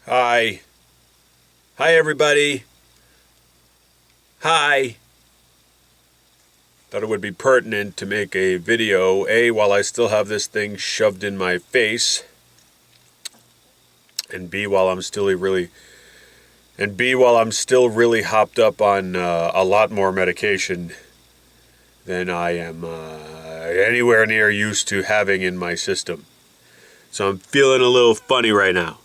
Hi. Hi, everybody. Hi. Thought it would be pertinent to make a video, A, while I still have this thing shoved in my face, and B, while I'm still really hopped up on a lot more medication than I am anywhere near used to having in my system. So I'm feeling a little funny right now.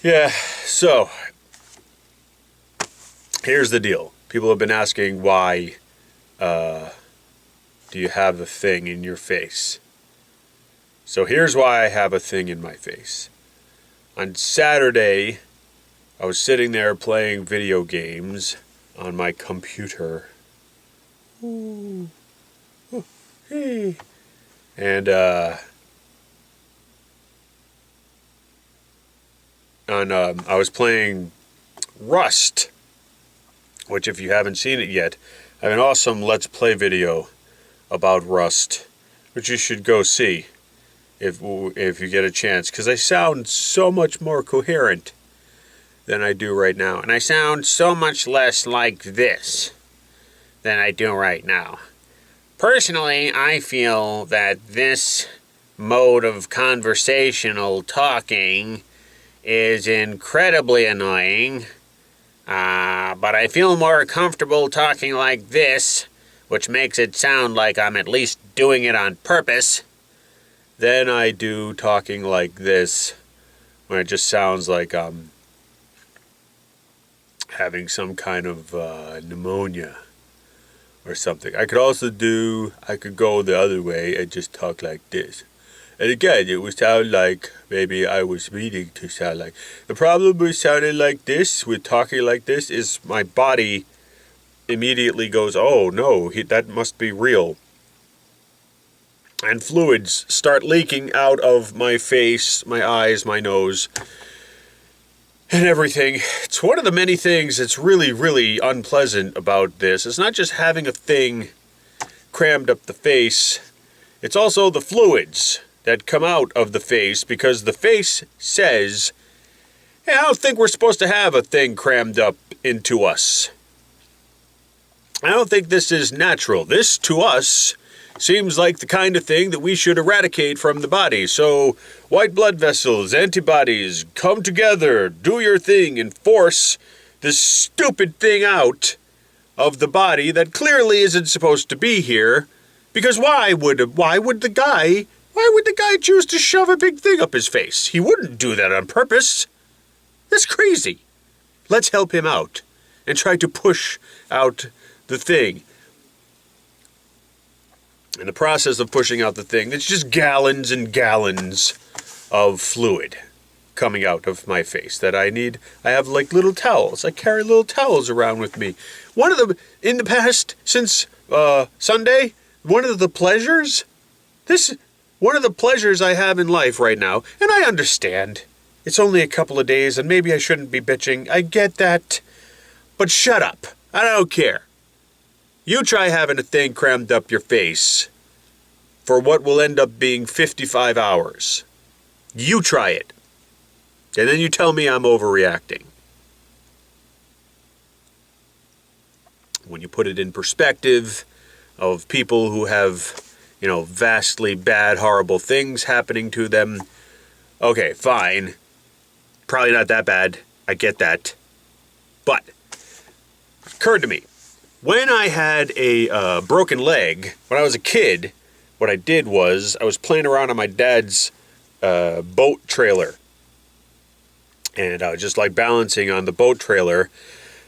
Yeah, so here's the deal. People have been asking why do you have a thing in your face? So here's why I have a thing in my face. On Saturday, I was sitting there playing video games on my computer. Ooh. Oh, hey. And I was playing Rust, which, if you haven't seen it yet, I have an awesome Let's Play video about Rust, which you should go see if you get a chance, because I sound so much more coherent than I do right now, and I sound so much less like this than I do right now. Personally, I feel that this mode of conversational talking is incredibly annoying, but I feel more comfortable talking like this, which makes it sound like I'm at least doing it on purpose, than I do talking like this, where it just sounds like I'm having some kind of pneumonia or something. I could go the other way and just talk like this. And again, it would sound like maybe I was meaning to sound like. The problem with sounding like this, with talking like this, is my body immediately goes, oh no, that must be real. And fluids start leaking out of my face, my eyes, my nose, and everything. It's one of the many things that's really, really unpleasant about this. It's not just having a thing crammed up the face. It's also the fluids that come out of the face, because the face says, hey, I don't think we're supposed to have a thing crammed up into us. I don't think this is natural. This, to us, seems like the kind of thing that we should eradicate from the body. So, white blood vessels, antibodies, come together, do your thing, and force this stupid thing out of the body that clearly isn't supposed to be here. Because why would the guy choose to shove a big thing up his face? He wouldn't do that on purpose. That's crazy. Let's help him out and try to push out the thing. In the process of pushing out the thing, it's just gallons and gallons of fluid coming out of my face that I need. I have like little towels. I carry little towels around with me. In the past, since Sunday, one of the pleasures I have in life right now, and I understand, it's only a couple of days and maybe I shouldn't be bitching. I get that. But shut up. I don't care. You try having a thing crammed up your face for what will end up being 55 hours. You try it. And then you tell me I'm overreacting. When you put it in perspective of people who have, vastly bad, horrible things happening to them, okay, fine. Probably not that bad. I get that. But it occurred to me, when I had a broken leg, when I was a kid, what I did was I was playing around on my dad's boat trailer. And I was just like balancing on the boat trailer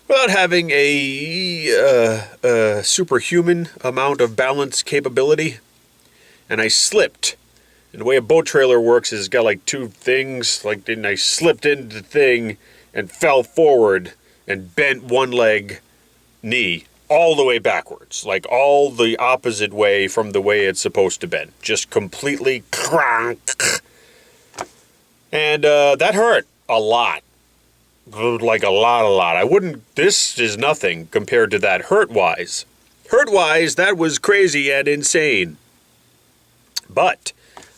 without having a superhuman amount of balance capability. And I slipped. And the way a boat trailer works is it's got like two things. And I slipped into the thing and fell forward and bent one knee all the way backwards, like all the opposite way from the way it's supposed to bend. Just completely crank. And that hurt a lot. Like a lot. This is nothing compared to that hurt-wise. Hurt-wise, that was crazy and insane. But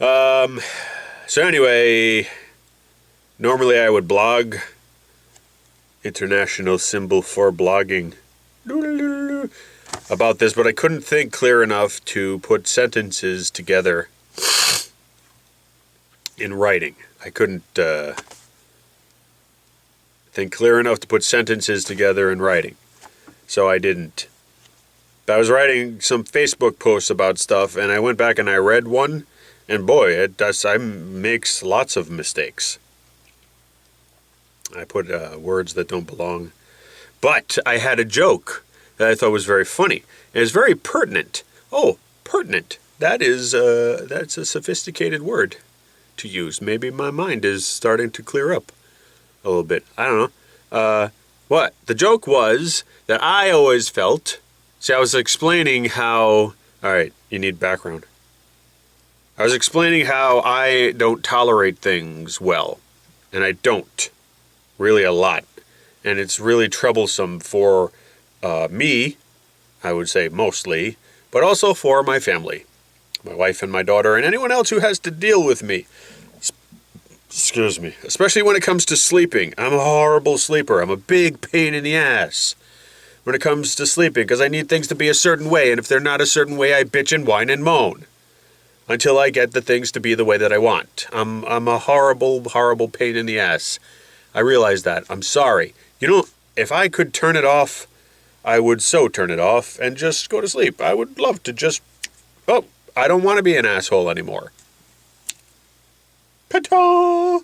So anyway, normally I would blog. International symbol for blogging. About this, but I couldn't think clear enough to put sentences together in writing. I couldn't think clear enough to put sentences together in writing. So I didn't. I was writing some Facebook posts about stuff, and I went back and I read one, and boy, I makes lots of mistakes. I put words that don't belong. But I had a joke that I thought was very funny. And it's very pertinent. Oh, pertinent. That's a sophisticated word to use. Maybe my mind is starting to clear up a little bit. I don't know. What? The joke was that I always felt... See, I was explaining how... All right, you need background. I was explaining how I don't tolerate things well. And I don't. Really a lot. And it's really troublesome for me, I would say mostly, but also for my family. My wife and my daughter and anyone else who has to deal with me. Excuse me. Especially when it comes to sleeping. I'm a horrible sleeper. I'm a big pain in the ass when it comes to sleeping because I need things to be a certain way. And if they're not a certain way, I bitch and whine and moan until I get the things to be the way that I want. I'm a horrible, horrible pain in the ass. I realize that. I'm sorry. You know, if I could turn it off, I would so turn it off and just go to sleep. I would love to just... Oh, I don't want to be an asshole anymore. Ta-ta!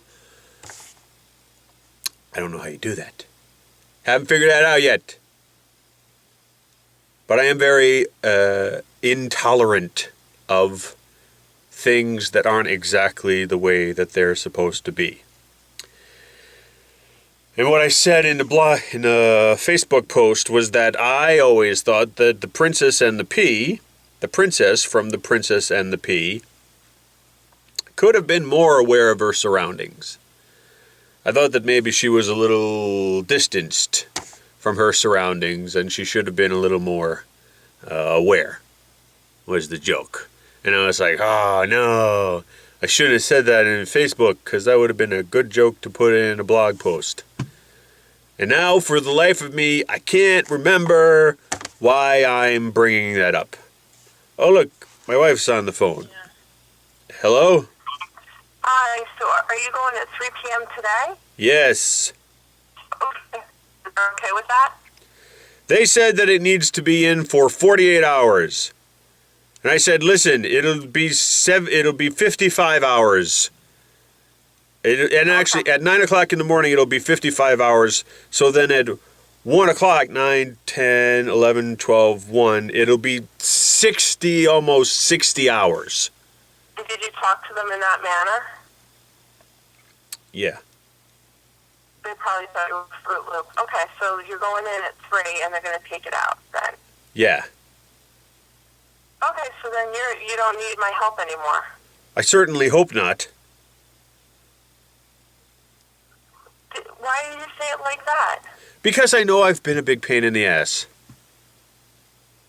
I don't know how you do that. Haven't figured that out yet. But I am very intolerant of things that aren't exactly the way that they're supposed to be. And what I said in the Facebook post was that I always thought that the Princess and the Pea, the princess from The Princess and the Pea, could have been more aware of her surroundings. I thought that maybe she was a little distanced from her surroundings and she should have been a little more aware, was the joke. And I was like, oh no, I shouldn't have said that in Facebook because that would have been a good joke to put in a blog post. And now, for the life of me, I can't remember why I'm bringing that up. Oh, look, my wife's on the phone. Yeah. Hello? Hi, so are you going at 3 p.m. today? Yes. Okay. Okay with that? They said that it needs to be in for 48 hours. And I said, listen, it'll be 55 hours. And actually, at 9 o'clock in the morning, it'll be 55 hours. So then at 1 o'clock, 9, 10, 11, 12, 1, it'll be 60, almost 60 hours. Did you talk to them in that manner? Yeah. They probably thought it was Fruit Loop. Okay, so you're going in at 3 and they're going to take it out then? Yeah. Okay, so then you don't need my help anymore. I certainly hope not. Why did you say it like that? Because I know I've been a big pain in the ass.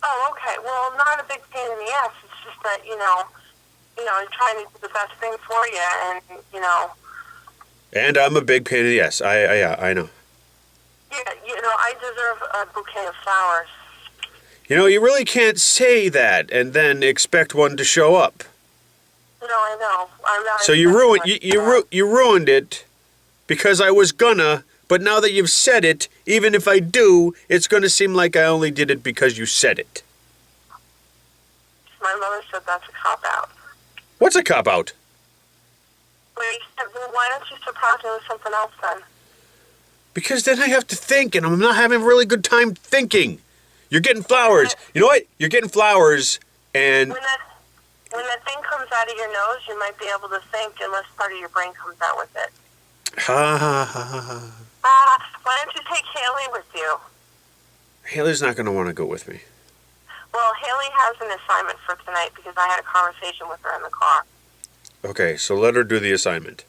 Oh, okay. Well, not a big pain in the ass. It's just that, I'm trying to do the best thing for you and. And I'm a big pain in the ass. I know. Yeah, I deserve a bouquet of flowers. You really can't say that and then expect one to show up. No, I know. I'm not. So you ruined it because I was gonna, but now that you've said it, even if I do, it's gonna seem like I only did it because you said it. My mother said that's a cop-out. What's a cop-out? Well, why don't you surprise me with something else then? Because then I have to think, and I'm not having a really good time thinking. You're getting flowers. You know what? You're getting flowers, and... When that thing comes out of your nose, you might be able to think unless part of your brain comes out with it. Ha ha ha ha. Why don't you take Haley with you? Haley's not going to want to go with me. Well, Haley has an assignment for tonight because I had a conversation with her in the car. Okay, so let her do the assignment.